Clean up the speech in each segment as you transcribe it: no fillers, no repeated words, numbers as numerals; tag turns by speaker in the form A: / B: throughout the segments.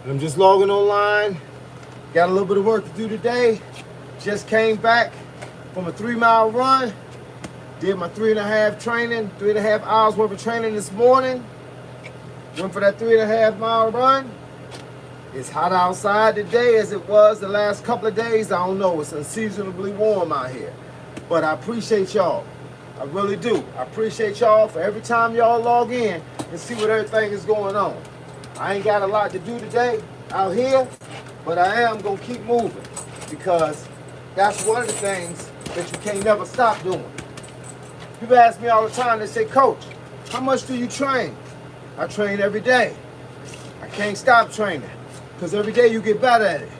A: I'm just logging online. Got a little bit of work to do today. Just came back from a 3-mile run. Did my 3.5 hours worth of training this morning. Went for that 3.5-mile run. It's hot outside today as it was the last couple of days. I don't know, it's unseasonably warm out here. But I appreciate y'all. I really do. I appreciate y'all for every time y'all log in and see what everything is going on. I ain't got a lot to do today out here, but I am gonna keep moving because that's one of the things that you can't never stop doing. People ask me all the time, they say, Coach, how much do you train? I train every day. I can't stop training because every day you get better at it.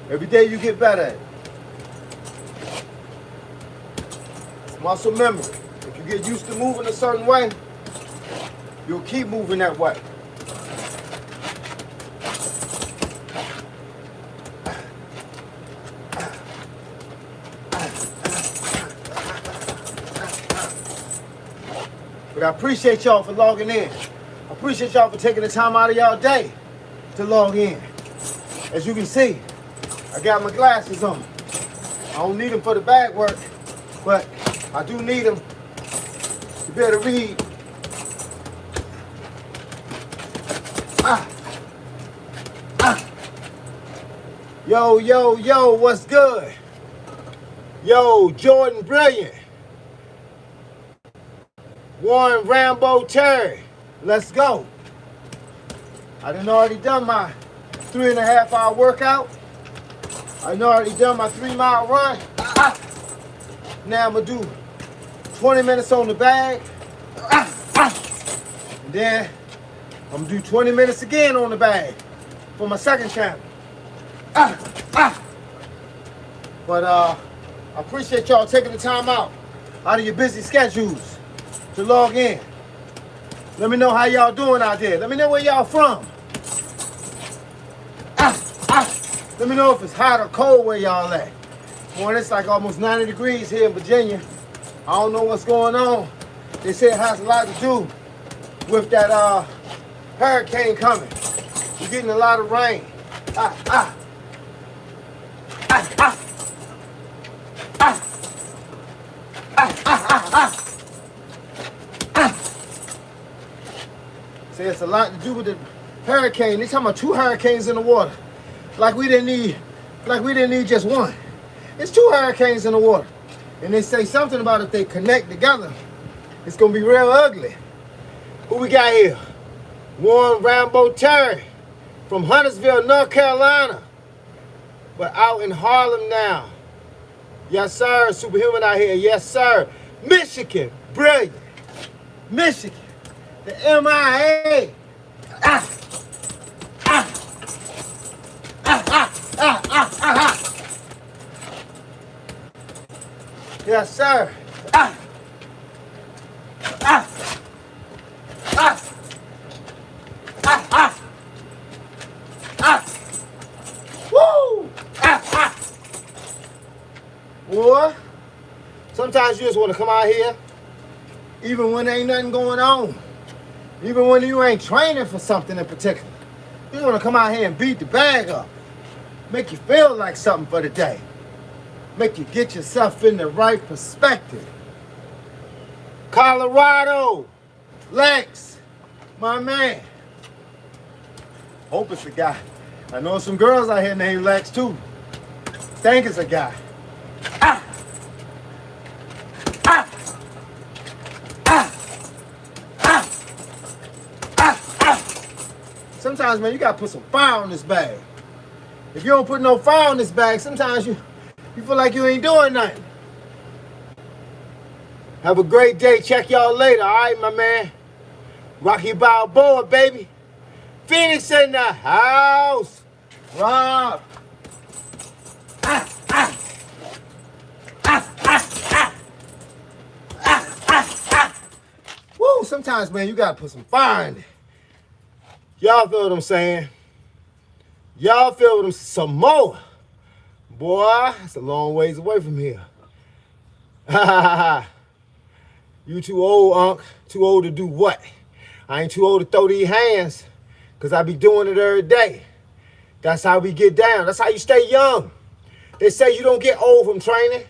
A: Every day you get better at it. It's muscle memory. If you get used to moving a certain way, you'll keep moving that way. But I appreciate y'all for logging in. I appreciate y'all for taking the time out of y'all day to log in. As you can see, I got my glasses on. I don't need them for the bag work, but I do need them to be able to read. Yo, yo, yo, what's good? Yo, Jordan Brilliant. Warren Rambo Terry. Let's go. I done already done my 3.5-hour workout. I done already done my 3-mile run. Now I'm gonna do 20 minutes on the bag. And then I'm gonna do 20 minutes again on the bag for my second challenge. But I appreciate y'all taking the time out of your busy schedules to log in. Let me know how y'all doing out there. Let me know where y'all from. Let me know if it's hot or cold where y'all at. Boy, it's like almost 90 degrees here in Virginia. I don't know what's going on. They say it has a lot to do with that hurricane coming. We're getting a lot of rain. Say it's a lot to do with the hurricane. They talking about 2 hurricanes in the water. Like we didn't need just one. It's 2 hurricanes in the water. And they say something about if they connect together, it's gonna be real ugly. Who we got here? Warren Rambo Terry from Huntersville, North Carolina. But out in Harlem now. Yes, sir. Superhuman out here. Yes, sir. Michigan. Brilliant. Michigan. The MIA. Yes, sir. Woo! Boy, sometimes you just want to come out here, even when there ain't nothing going on. Even when you ain't training for something in particular. You want to come out here and beat the bag up. Make you feel like something for the day. Make you get yourself in the right perspective. Colorado, Lex, my man. Hope it's a guy. I know some girls out here named Lex too. Think it's a guy. Sometimes, man, you gotta put some fire on this bag. If you don't put no fire on this bag, sometimes you feel like you ain't doing nothing. Have a great day. Check y'all later, all right, my man? Rocky Balboa, baby. Phoenix in the house. Rob. Woo, sometimes, man, you gotta put some fire in it. Y'all feel what I'm saying? Y'all feel what I'm saying? Samoa. Boy, it's a long ways away from here. You too old, Unc. Too old to do what? I ain't too old to throw these hands. because I be doing it every day. That's how we get down. That's how you stay young. They say you don't get old from training.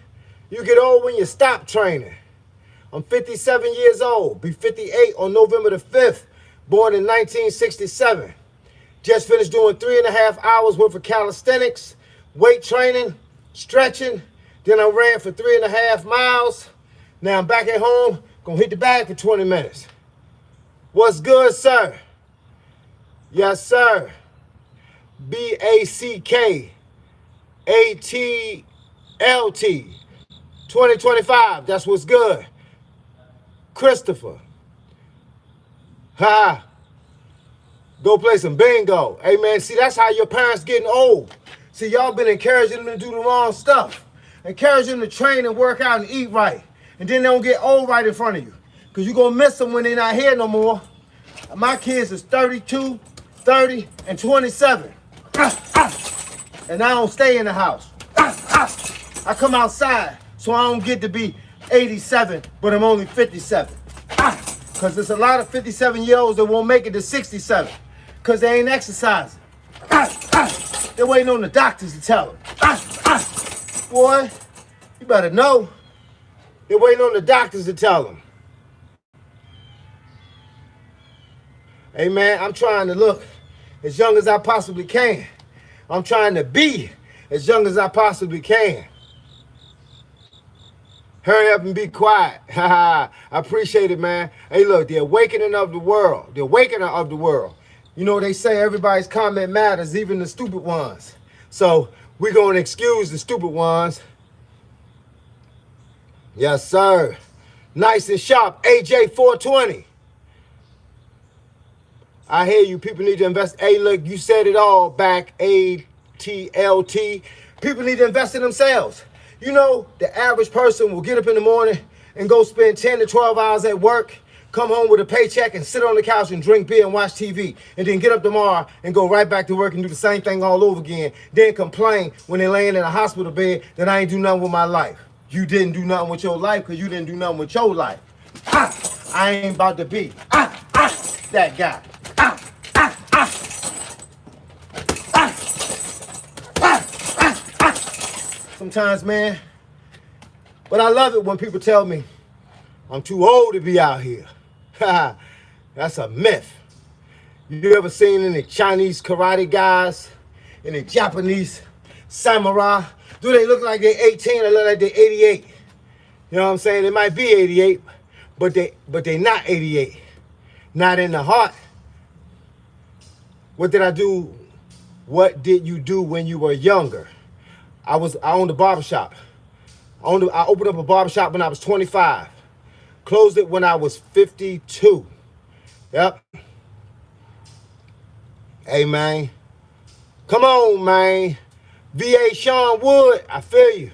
A: You get old when you stop training. I'm 57 years old. Be 58 on November the 5th. Born in 1967. Just finished doing 3.5 hours worth of calisthenics, weight training, stretching. Then I ran for 3.5 miles. Now I'm back at home. Gonna hit the bag for 20 minutes. What's good, sir? Yes, sir. BACKATLT 2025. That's what's good. Christopher. Ha. Go play some bingo. Hey, man, see, that's how your parents getting old. See, y'all been encouraging them to do the wrong stuff. Encouraging them to train and work out and eat right. And then they don't get old right in front of you. Because you're going to miss them when they're not here no more. My kids is 32, 30, and 27. And I don't stay in the house. I come outside, so I don't get to be 87, but I'm only 57. Because there's a lot of 57-year-olds that won't make it to 67 because they ain't exercising. They're waiting on the doctors to tell them. Boy, you better know. They're waiting on the doctors to tell them. Hey, man, I'm trying to look as young as I possibly can. I'm trying to be as young as I possibly can. Hurry up and be quiet. I appreciate it, man. Hey, look, the awakening of the world. The awakening of the world. You know, they say everybody's comment matters, even the stupid ones. So we're going to excuse the stupid ones. Yes, sir. Nice and sharp. AJ 420. I hear you. People need to invest. Hey, look, you said it all back. ATLT. People need to invest in themselves. You know, the average person will get up in the morning and go spend 10 to 12 hours at work, come home with a paycheck and sit on the couch and drink beer and watch TV, and then get up tomorrow and go right back to work and do the same thing all over again, then complain when they're laying in a hospital bed that I ain't do nothing with my life. You didn't do nothing with your life because you didn't do nothing with your life. I ain't about to be that guy. Sometimes, man, but I love it when people tell me I'm too old to be out here. That's a myth. You ever seen any Chinese karate guys, any Japanese samurai? Do they look like they're 18 or look like they're 88? You know what I'm saying? They might be 88, but they not 88. Not in the heart. What did I do? What did you do when you were younger? I owned a barbershop. I opened up a barbershop when I was 25. Closed it when I was 52. Yep. Hey, man. Come on, man. VA Sean Wood, I feel you.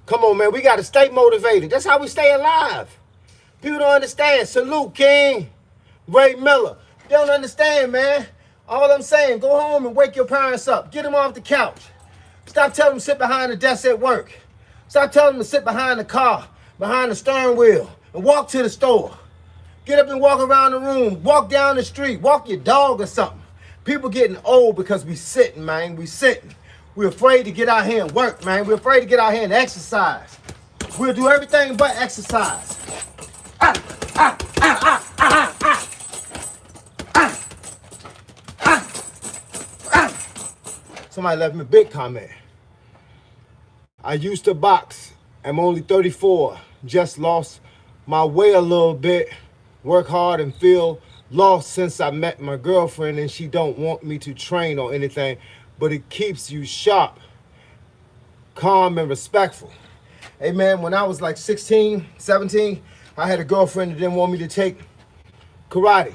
A: Come on, man. We got to stay motivated. That's how we stay alive. People don't understand. Salute, King. Ray Miller. They don't understand, man. All I'm saying, go home and wake your parents up. Get them off the couch. Stop telling them to sit behind the desk at work. Stop telling them to sit behind the car, behind the steering wheel, and walk to the store. Get up and walk around the room. Walk down the street. Walk your dog or something. People getting old because we sitting, man. We sitting. We're afraid to get out here and work, man. We're afraid to get out here and exercise. We'll do everything but exercise. Somebody left me a big comment. I used to box. I'm only 34. Just lost my way a little bit. Work hard and feel lost since I met my girlfriend, and she don't want me to train or anything, but it keeps you sharp, calm, and respectful. Hey, man, when I was like 16, 17, I had a girlfriend that didn't want me to take karate.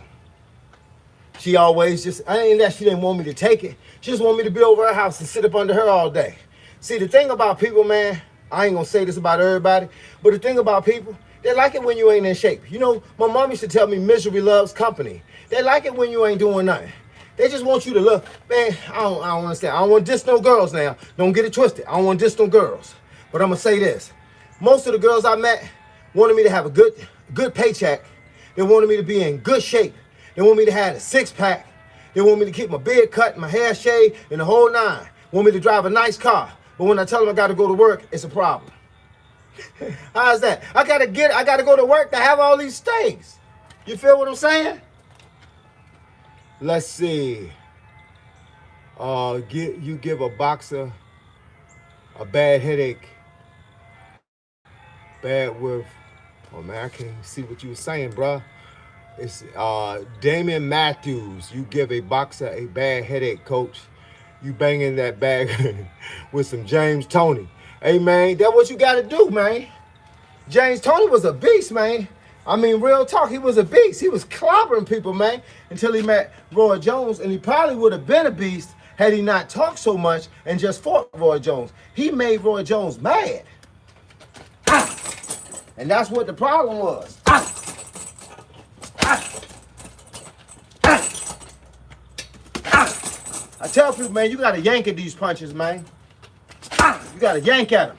A: She always just, I ain't that she didn't want me to take it. She just wanted me to be over her house and sit up under her all day. See, the thing about people, man, I ain't gonna say this about everybody, but the thing about people, they like it when you ain't in shape. You know, my mom used to tell me misery loves company. They like it when you ain't doing nothing. They just want you to look, man, I don't understand. I don't want to diss no girls now. Don't get it twisted. I don't want to diss no girls. But I'm gonna say this. Most of the girls I met wanted me to have a good paycheck. They wanted me to be in good shape. They want me to have a six-pack. They want me to keep my beard cut, my hair shaved, and the whole nine. Want me to drive a nice car. But when I tell them I got to go to work, it's a problem. How's that? I got to go to work to have all these things. You feel what I'm saying? Let's see. You give a boxer a bad headache. Bad with, oh man, I can't see what you were saying, bruh. It's Damian Matthews. You give a boxer a bad headache, coach. You banging that bag with some James Toney. Hey, man, that's what you got to do, man. James Toney was a beast, man. I mean, real talk, he was a beast. He was clobbering people, man, until he met Roy Jones, and he probably would have been a beast had he not talked so much and just fought Roy Jones. He made Roy Jones mad. And that's what the problem was. I tell people, man, you got to yank at these punches, man. You got to yank at them.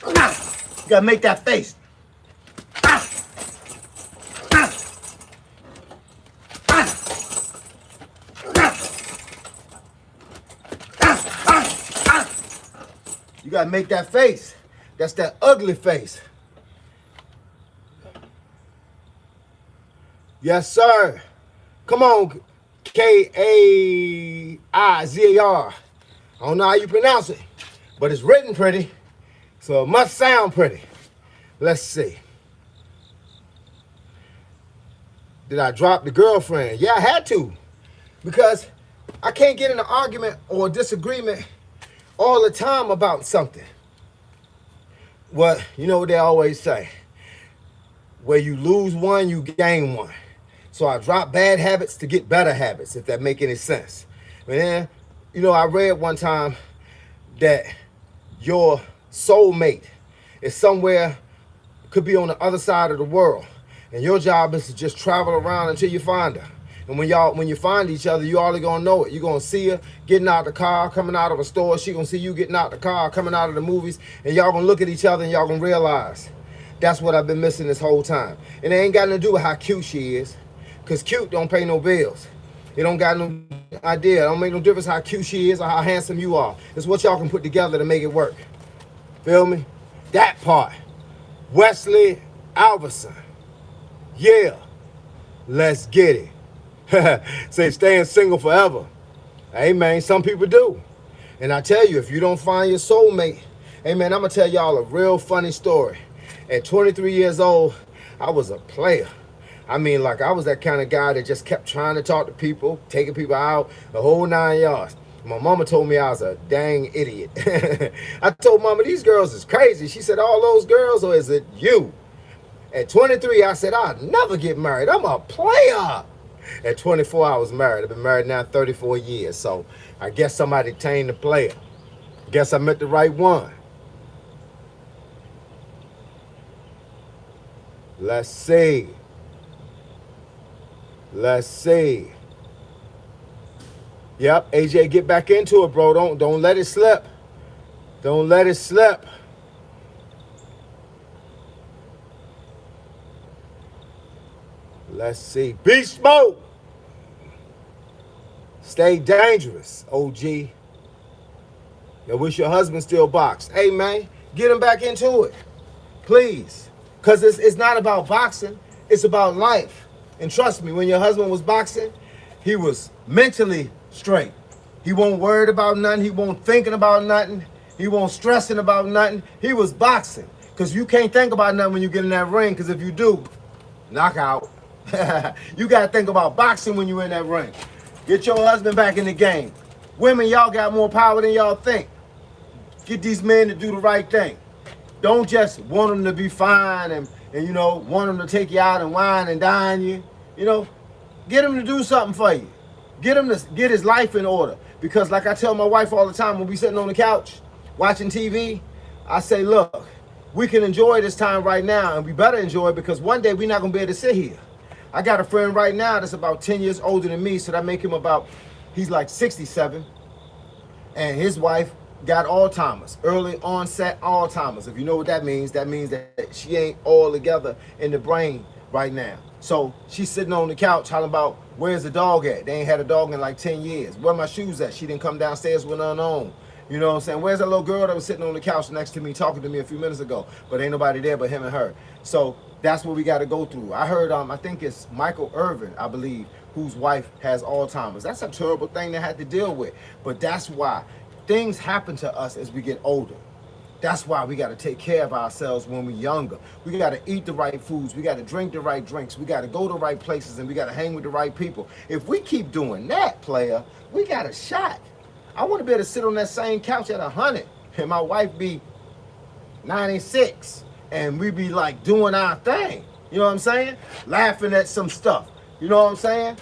A: You got to make that face. You got to make that face. That's that ugly face. Yes, sir. Come on, Kaizar. I don't know how you pronounce it, but it's written pretty, so it must sound pretty. Let's see. Did I drop the girlfriend? Yeah, I had to, because I can't get in an argument or a disagreement all the time about something. Well, you know what they always say. Where you lose one, you gain one. So I dropped bad habits to get better habits, if that make any sense. Man, you know, I read one time that your soulmate is somewhere, could be on the other side of the world. And your job is to just travel around until you find her. And when you find each other, you all gonna know it. You're gonna see her getting out of the car, coming out of a store. She gonna see you getting out of the car, coming out of the movies. And y'all gonna look at each other and y'all gonna realize that's what I've been missing this whole time. And it ain't got nothing to do with how cute she is. Because cute don't pay no bills. It don't got no idea. It don't make no difference how cute she is or how handsome you are. It's what y'all can put together to make it work. Feel me? That part. Wesley Alverson. Yeah. Let's get it. Say staying single forever. Hey, man, some people do. And I tell you, if you don't find your soulmate, hey, man, I'm going to tell y'all a real funny story. At 23 years old, I was a player. I mean, like, I was that kind of guy that just kept trying to talk to people, taking people out, the whole 9 yards. My mama told me I was a dang idiot. I told mama, these girls is crazy. She said, all those girls, or is it you? At 23, I said, I'll never get married. I'm a player. At 24, I was married. I've been married now 34 years. So I guess somebody tamed the player. Guess I met the right one. Let's see. Let's see. Yep, AJ, get back into it, bro. Don't let it slip. Don't let it slip. Let's see. Beast mode. Stay dangerous, OG. I wish your husband still boxed. Hey, man, get him back into it. Please. Because it's not about boxing. It's about life. And trust me, when your husband was boxing, he was mentally straight. He wasn't worried about nothing. He wasn't thinking about nothing. He wasn't stressing about nothing. He was boxing. Because you can't think about nothing when you get in that ring. Because if you do, knockout. You got to think about boxing when you're in that ring. Get your husband back in the game. Women, y'all got more power than y'all think. Get these men to do the right thing. Don't just want them to be fine and you know, want them to take you out and wine and dine you. You know, get him to do something for you. Get him to get his life in order. Because like I tell my wife all the time when we sitting on the couch watching TV, I say, look, we can enjoy this time right now, and we better enjoy it because one day we're not going to be able to sit here. I got a friend right now that's about 10 years older than me, so that make him about, he's like 67, and his wife got Alzheimer's, early onset Alzheimer's. If you know what that means that she ain't all together in the brain right now. So she's sitting on the couch talking about, where's the dog at? They ain't had a dog in like 10 years. Where my shoes at? She didn't come downstairs with none on. You know what I'm saying? Where's that little girl that was sitting on the couch next to me talking to me a few minutes ago? But ain't nobody there but him and her. So that's what we got to go through. I heard, I think it's Michael Irvin, I believe, whose wife has Alzheimer's. That's a terrible thing to have to deal with. But that's why things happen to us as we get older. That's why we got to take care of ourselves when we're younger. We got to eat the right foods. We got to drink the right drinks. We got to go to the right places, and we got to hang with the right people. If we keep doing that, player, we got a shot. I want to be able to sit on that same couch at 100, and my wife be 96, and we be like doing our thing. You know what I'm saying? Laughing at some stuff. You know what I'm saying?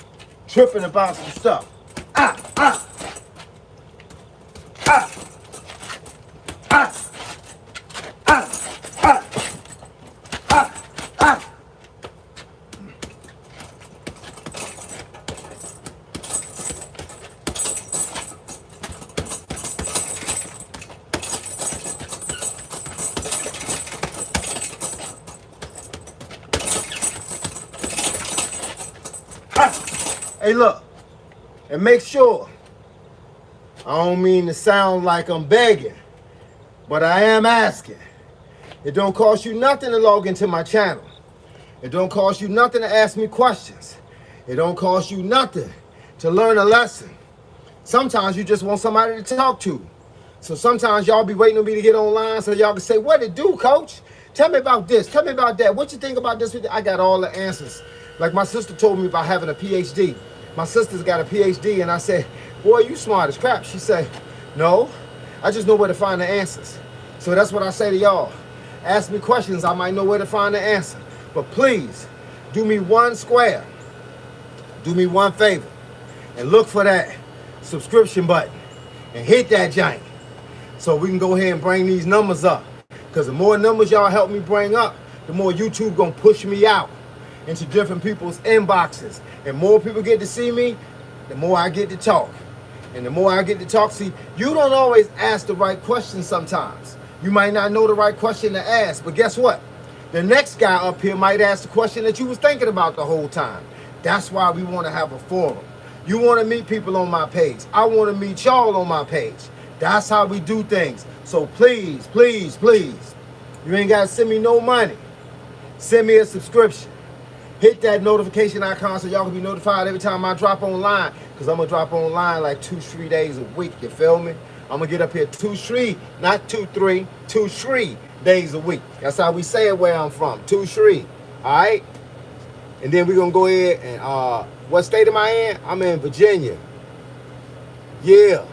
A: Tripping about some stuff. Ah, ah, ah, ah. Hey, look, and make sure, I don't mean to sound like I'm begging, but I am asking. It don't cost you nothing to log into my channel. It don't cost you nothing to ask me questions. It don't cost you nothing to learn a lesson. Sometimes you just want somebody to talk to. So sometimes y'all be waiting on me to get online so y'all can say, what it do, coach? Tell me about this. Tell me about that. What you think about this? I got all the answers. Like my sister told me about having a PhD. My sister's got a PhD, and I said, boy, you smart as crap. She said, no, I just know where to find the answers. So that's what I say to y'all. Ask me questions, I might know where to find the answer. But please, do me one square. Do me one favor. And look for that subscription button. And hit that giant. So we can go ahead and bring these numbers up. Because the more numbers y'all help me bring up, the more YouTube gonna push me out into different people's inboxes. And more people get to see me, the more I get to talk. And the more I get to talk, see, you don't always ask the right questions sometimes. You might not know the right question to ask, but guess what? The next guy up here might ask the question that you was thinking about the whole time. That's why we want to have a forum. You want to meet people on my page. I want to meet y'all on my page. That's how we do things. So please, please, please, you ain't got to send me no money. Send me a subscription. Hit that notification icon so y'all can be notified every time I drop online. Because I'm going to drop online like 2-3 days a week. You feel me? I'm going to get up here 2-3, not 2-3, 2-3 days a week. That's how we say it where I'm from. 2-3. All right? And then we're going to go ahead and, what state am I in? I'm in Virginia. Yeah.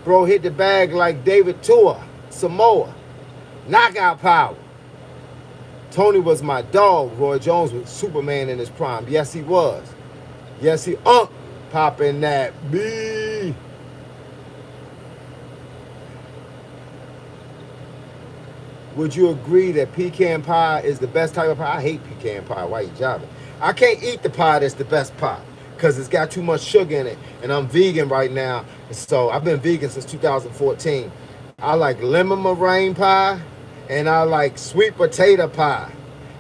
A: Bro hit the bag like David Tua, Samoa. Knockout power. Tony was my dog. Roy Jones was Superman in his prime. Yes, he was. Yes, he popping that B. Would you agree that pecan pie is the best type of pie? I hate pecan pie. Why you jobbing? I can't eat the pie that's the best pie because it's got too much sugar in it. And I'm vegan right now. So I've been vegan since 2014. I like lemon meringue pie. And I like sweet potato pie.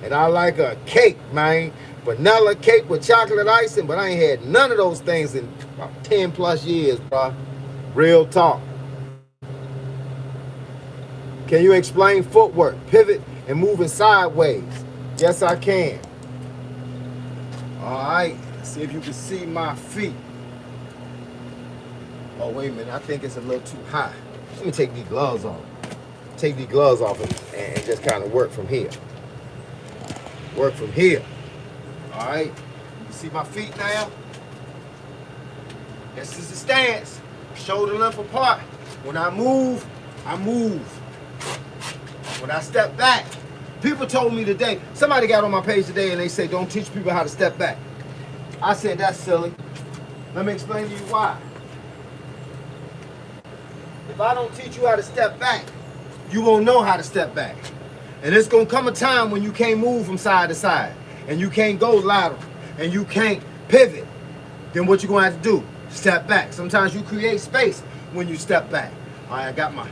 A: And I like a cake, man. Vanilla cake with chocolate icing. But I ain't had none of those things in about 10 plus years, bro. Real talk. Can you explain footwork, pivot, and moving sideways? Yes, I can. All right. Let's see if you can see my feet. Oh, wait a minute. I think it's a little too high. Let me take these gloves off. Take these gloves off and just kind of work from here. Work from here. All right. You can see my feet now. This is the stance. Shoulder length apart. When I move, I move. When I step back, people told me today, somebody got on my page today and they say, don't teach people how to step back. I said, that's silly. Let me explain to you why. If I don't teach you how to step back, you won't know how to step back. And it's going to come a time when you can't move from side to side. And you can't go lateral. And you can't pivot. Then what you're going to have to do? Step back. Sometimes you create space when you step back. All right, I got my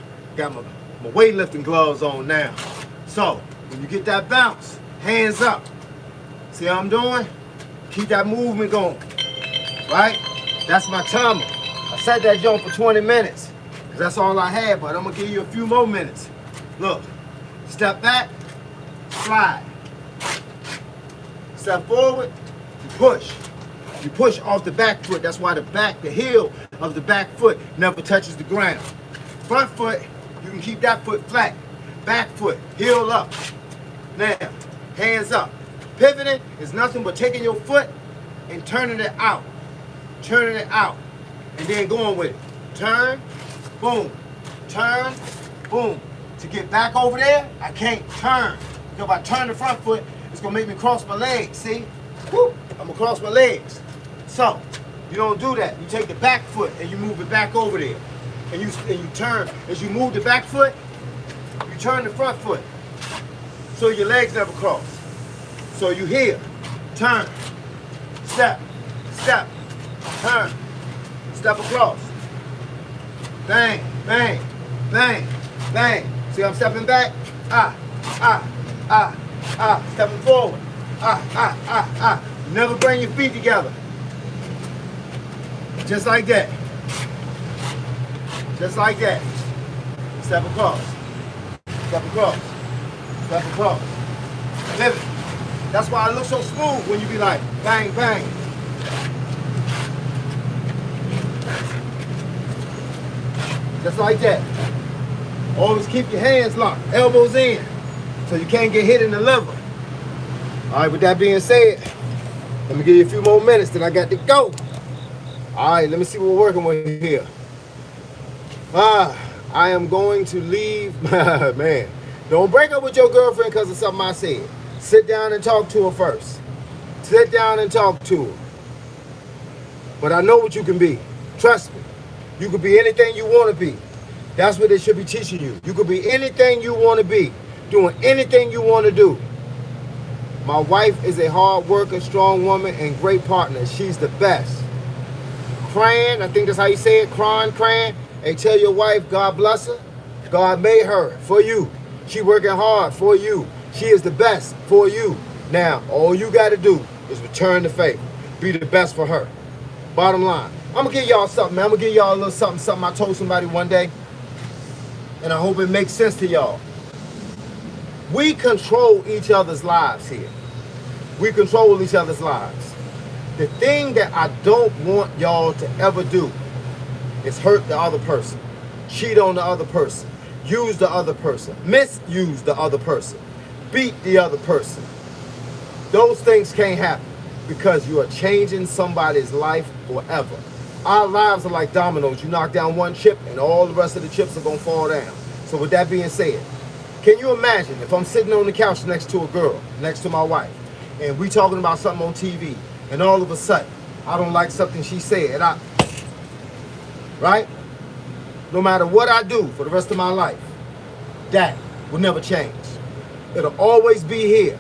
A: weightlifting gloves on now. So, when you get that bounce, hands up. See how I'm doing? Keep that movement going, right? That's my timer. I set that joint for 20 minutes, because that's all I had, but I'm gonna give you a few more minutes. Look, step back, slide. Step forward, you push. You push off the back foot. That's why the heel of the back foot never touches the ground. Front foot, you can keep that foot flat. Back foot, heel up. Now, hands up. Pivoting is nothing but taking your foot and turning it out. Turning it out. And then going with it. Turn, boom. Turn, boom. To get back over there, I can't turn. Because if I turn the front foot, it's going to make me cross my legs, see? Whoop, I'm going to cross my legs. So, you don't do that. You take the back foot and you move it back over there. And you turn. As you move the back foot, you turn the front foot. So your legs never cross. So you here, turn, step, step, turn, step across. Bang, bang, bang, bang. See I'm stepping back? Stepping forward. Never bring your feet together. Just like that. Just like that. Step across. Step across. Step across. Pivot. That's why I look so smooth when you be like, bang, bang. Just like that. Always keep your hands locked, elbows in, so you can't get hit in the liver. All right, with that being said, let me give you a few more minutes, then I got to go. All right, let me see what we're working with here. I am going to leave, man. Don't break up with your girlfriend because of something I said. Sit down and talk to her first. Sit down and talk to her. But I know what you can be. Trust me. You can be anything you want to be. That's what they should be teaching you. You can be anything you want to be. Doing anything you want to do. My wife is a hard worker, strong woman, and great partner. She's the best. Crying, I think that's how you say it, crying. Hey, tell your wife, God bless her. God made her for you. She working hard for you. She is the best for you. Now, all you got to do is return the favor. Be the best for her. Bottom line. I'm going to give y'all something, man. I'm going to give y'all a little something I told somebody one day. And I hope it makes sense to y'all. We control each other's lives here. We control each other's lives. The thing that I don't want y'all to ever do is hurt the other person. Cheat on the other person. Use the other person. Misuse the other person. Beat the other person. Those things can't happen because you are changing somebody's life forever. Our lives are like dominoes. You knock down one chip and all the rest of the chips are going to fall down. So with that being said, can you imagine if I'm sitting on the couch next to a girl, next to my wife, and we talking about something on TV, and all of a sudden, I don't like something she said, right? No matter what I do for the rest of my life, that will never change. It'll always be here.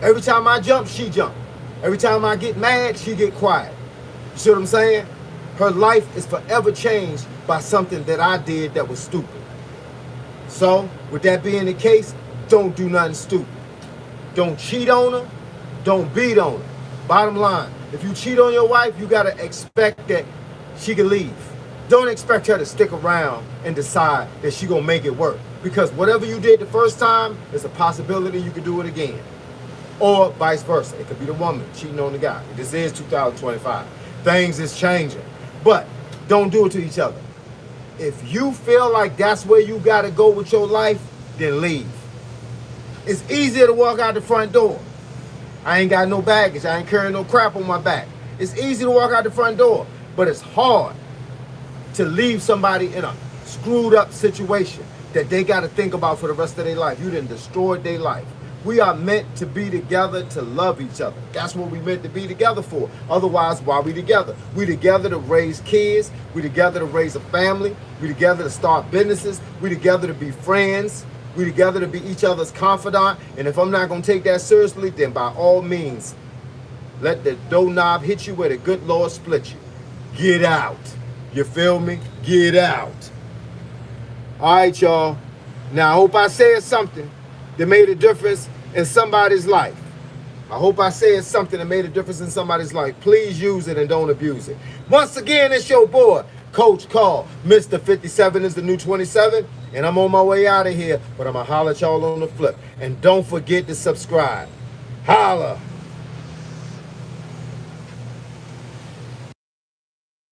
A: Every time I jump, she jump. Every time I get mad, she get quiet. You see what I'm saying? Her life is forever changed by something that I did that was stupid. So, with that being the case, don't do nothing stupid. Don't cheat on her. Don't beat on her. Bottom line, if you cheat on your wife, you got to expect that she can leave. Don't expect her to stick around and decide that she going to make it work. Because whatever you did the first time, there's a possibility you could do it again. Or vice versa. It could be the woman cheating on the guy. This is 2025. Things is changing. But don't do it to each other. If you feel like that's where you got to go with your life, then leave. It's easier to walk out the front door. I ain't got no baggage. I ain't carrying no crap on my back. It's easy to walk out the front door, but it's hard to leave somebody in a screwed up situation that they got to think about for the rest of their life. You done destroyed their life. We are meant to be together to love each other. That's what we meant to be together for. Otherwise, why are we together? We together to raise kids. We together to raise a family. We together to start businesses. We together to be friends. We together to be each other's confidant. And if I'm not going to take that seriously, then by all means, let the doorknob hit you where the good Lord split you. Get out. You feel me? Get out. All right, y'all. Now, I hope I said something that made a difference in somebody's life. I hope I said something that made a difference in somebody's life. Please use it and don't abuse it. Once again, it's your boy, Coach Carl. Mr. 57 is the new 27, and I'm on my way out of here, but I'm going to holler at y'all on the flip. And don't forget to subscribe. Holla.